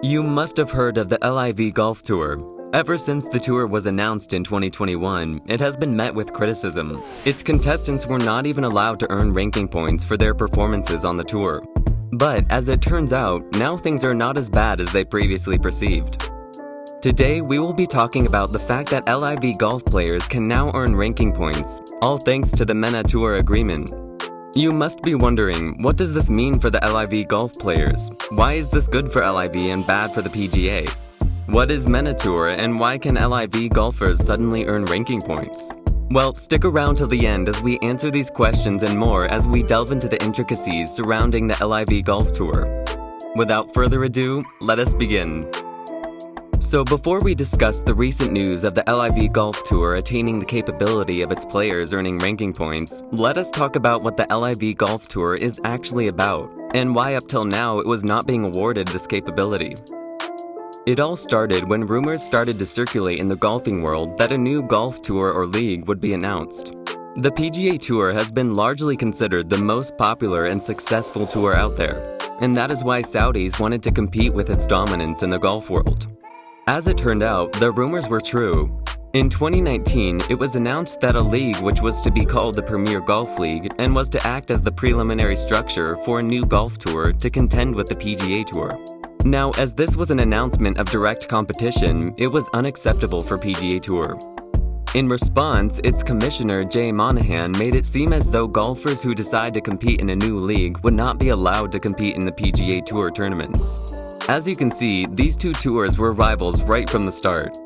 You must have heard of the LIV Golf Tour. Ever since the tour was announced in 2021, it has been met with criticism. Its contestants were not even allowed to earn ranking points for their performances on the tour. But as it turns out, now things are not as bad as they previously perceived. Today, we will be talking about the fact that LIV golf players can now earn ranking points, all thanks to the Mena Tour agreement. You must be wondering, what does this mean for the LIV golf players? Why is this good for LIV and bad for the PGA? What is Mena Tour and why can LIV golfers suddenly earn ranking points? Well, stick around till the end as we answer these questions and more as we delve into the intricacies surrounding the LIV Golf Tour. Without further ado, let us begin. So before we discuss the recent news of the LIV Golf Tour attaining the capability of its players earning ranking points, let us talk about what the LIV Golf Tour is actually about, and why up till now it was not being awarded this capability. It all started when rumors started to circulate in the golfing world that a new golf tour or league would be announced. The PGA Tour has been largely considered the most popular and successful tour out there, and that is why Saudis wanted to compete with its dominance in the golf world. As it turned out, the rumors were true. In 2019, it was announced that a league which was to be called the Premier Golf League and was to act as the preliminary structure for a new golf tour to contend with the PGA Tour. Now, as this was an announcement of direct competition, it was unacceptable for PGA Tour. In response, its commissioner Jay Monahan made it seem as though golfers who decide to compete in a new league would not be allowed to compete in the PGA Tour tournaments. As you can see, these two tours were rivals right from the start.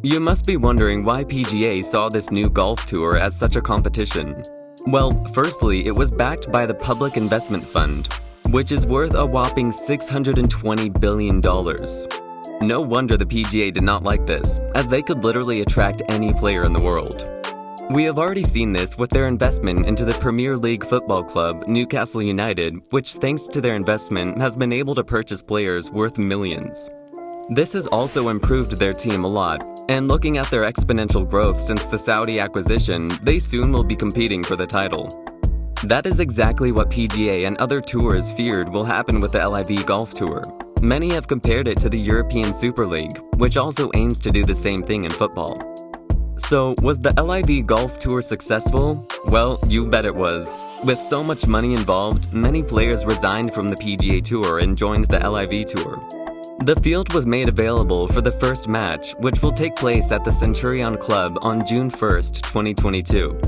You must be wondering why PGA saw this new golf tour as such a competition. Well, firstly, it was backed by the Public Investment Fund, which is worth a whopping $620 billion. No wonder the PGA did not like this, as they could literally attract any player in the world. We have already seen this with their investment into the Premier League football club, Newcastle United, which thanks to their investment has been able to purchase players worth millions. This has also improved their team a lot, and looking at their exponential growth since the Saudi acquisition, they soon will be competing for the title. That is exactly what PGA and other tours feared will happen with the LIV Golf Tour. Many have compared it to the European Super League, which also aims to do the same thing in football. So, was the LIV Golf Tour successful? Well, you bet it was. With so much money involved, many players resigned from the PGA Tour and joined the LIV Tour. The field was made available for the first match, which will take place at the Centurion Club on June 1st, 2022.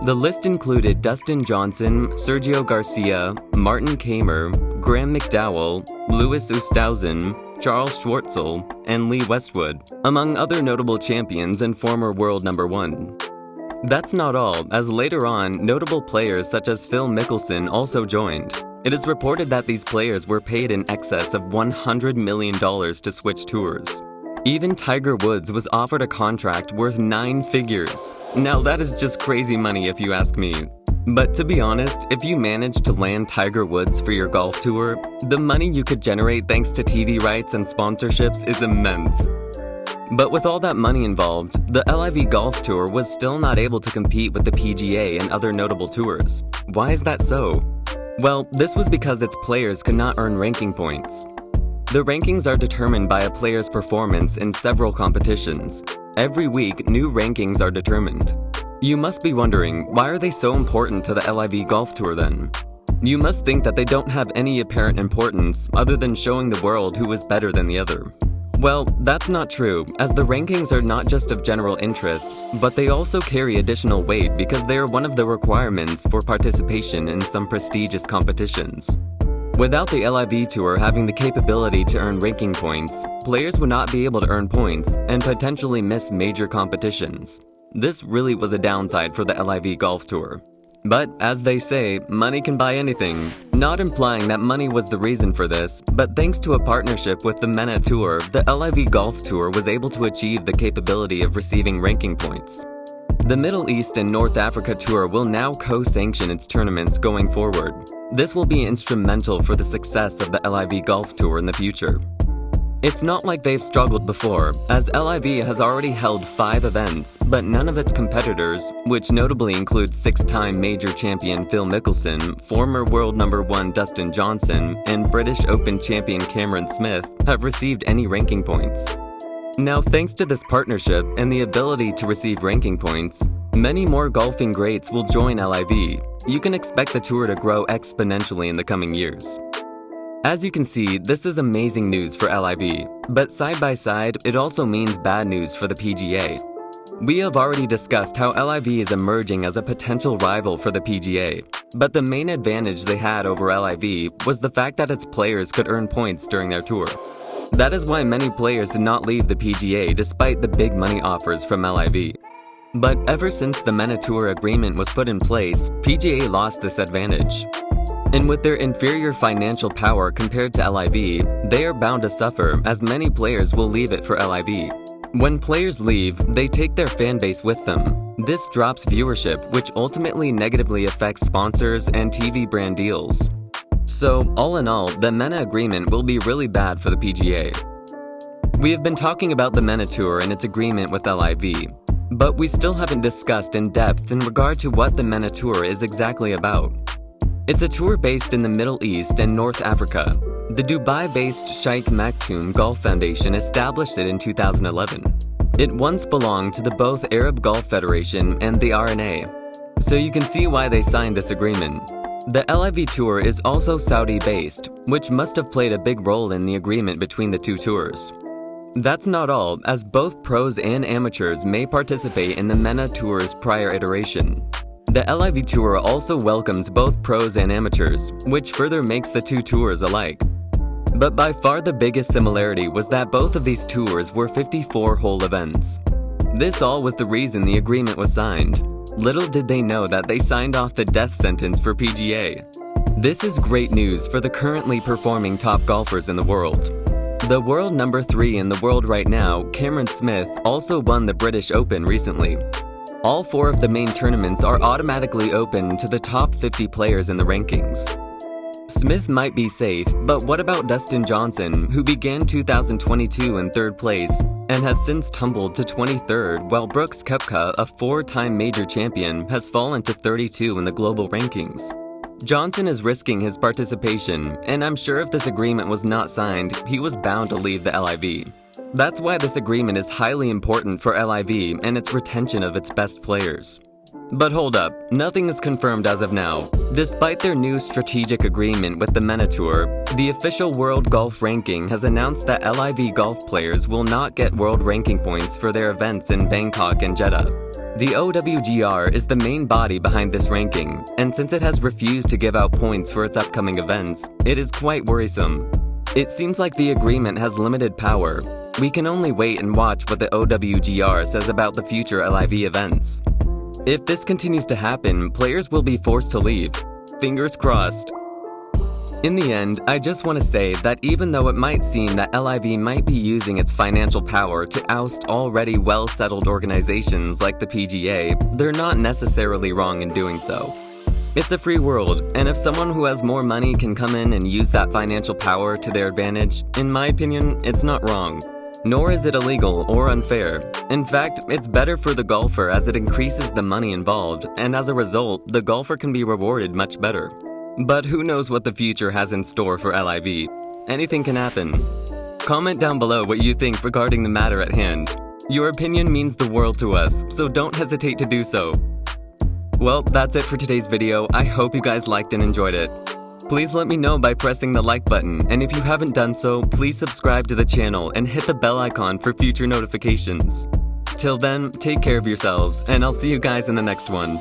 The list included Dustin Johnson, Sergio Garcia, Martin Kamer, Graham McDowell, Louis Oosthuizen, Charles Schwartzel, and Lee Westwood, among other notable champions and former world number one. That's not all, as later on, notable players such as Phil Mickelson also joined. It is reported that these players were paid in excess of $100 million to switch tours. Even Tiger Woods was offered a contract worth 9 figures. Now that is just crazy money if you ask me. But to be honest, if you manage to land Tiger Woods for your golf tour, the money you could generate thanks to TV rights and sponsorships is immense. But with all that money involved, the LIV Golf Tour was still not able to compete with the PGA and other notable tours. Why is that so? Well, this was because its players could not earn ranking points. The rankings are determined by a player's performance in several competitions. Every week, new rankings are determined. You must be wondering, why are they so important to the LIV Golf Tour then? You must think that they don't have any apparent importance other than showing the world who is better than the other. Well, that's not true, as the rankings are not just of general interest, but they also carry additional weight because they are one of the requirements for participation in some prestigious competitions. Without the LIV Tour having the capability to earn ranking points, players would not be able to earn points and potentially miss major competitions. This really was a downside for the LIV Golf Tour. But as they say, money can buy anything. Not implying that money was the reason for this, but thanks to a partnership with the Mena Tour, the LIV Golf Tour was able to achieve the capability of receiving ranking points. The Middle East and North Africa Tour will now co-sanction its tournaments going forward. This will be instrumental for the success of the LIV Golf Tour in the future. It's not like they've struggled before, as LIV has already held 5 events, but none of its competitors, which notably includes 6-time major champion Phil Mickelson, former world number 1 Dustin Johnson, and British Open champion Cameron Smith, have received any ranking points. Now, thanks to this partnership and the ability to receive ranking points, many more golfing greats will join LIV. You can expect the tour to grow exponentially in the coming years. As you can see, this is amazing news for LIV, but side by side, it also means bad news for the PGA. We have already discussed how LIV is emerging as a potential rival for the PGA, but the main advantage they had over LIV was the fact that its players could earn points during their tour. That is why many players did not leave the PGA despite the big money offers from LIV. But ever since the Mena Tour agreement was put in place, PGA lost this advantage. And with their inferior financial power compared to LIV, they are bound to suffer as many players will leave it for LIV. When players leave, they take their fan base with them. This drops viewership, which ultimately negatively affects sponsors and TV brand deals. So, all in all, the Mena agreement will be really bad for the PGA. We have been talking about the Mena Tour and its agreement with LIV, but we still haven't discussed in depth in regard to what the Mena Tour is exactly about. It's a tour based in the Middle East and North Africa. The Dubai-based Sheikh Maktoum Golf Foundation established it in 2011. It once belonged to the both Arab Golf Federation and the RNA. So you can see why they signed this agreement. The LIV Tour is also Saudi-based, which must have played a big role in the agreement between the two tours. That's not all, as both pros and amateurs may participate in the Mena Tour's prior iteration. The LIV Tour also welcomes both pros and amateurs, which further makes the two tours alike. But by far the biggest similarity was that both of these tours were 54-hole events. This all was the reason the agreement was signed. Little did they know that they signed off the death sentence for PGA. This is great news for the currently performing top golfers in the world. The world number 3 in the world right now, Cameron Smith, also won the British Open recently. All 4 of the main tournaments are automatically open to the top 50 players in the rankings. Smith might be safe, but what about Dustin Johnson, who began 2022 in 3rd place and has since tumbled to 23rd, while Brooks Koepka, a 4-time major champion, has fallen to 32 in the global rankings. Johnson is risking his participation, and I'm sure if this agreement was not signed, he was bound to leave the LIV. That's why this agreement is highly important for LIV and its retention of its best players. But hold up, nothing is confirmed as of now. Despite their new strategic agreement with the Mena Tour, the official World Golf Ranking has announced that LIV Golf Players will not get world ranking points for their events in Bangkok and Jeddah. The OWGR is the main body behind this ranking, and since it has refused to give out points for its upcoming events, it is quite worrisome. It seems like the agreement has limited power. We can only wait and watch what the OWGR says about the future LIV events. If this continues to happen, players will be forced to leave. Fingers crossed. In the end, I just want to say that even though it might seem that LIV might be using its financial power to oust already well-settled organizations like the PGA, they're not necessarily wrong in doing so. It's a free world, and if someone who has more money can come in and use that financial power to their advantage, in my opinion, it's not wrong. Nor is it illegal or unfair. In fact, it's better for the golfer as it increases the money involved, and as a result, the golfer can be rewarded much better. But who knows what the future has in store for LIV? Anything can happen. Comment down below what you think regarding the matter at hand. Your opinion means the world to us, so don't hesitate to do so. Well, that's it for today's video. I hope you guys liked and enjoyed it. Please let me know by pressing the like button, and if you haven't done so, please subscribe to the channel and hit the bell icon for future notifications. Till then, take care of yourselves, and I'll see you guys in the next one.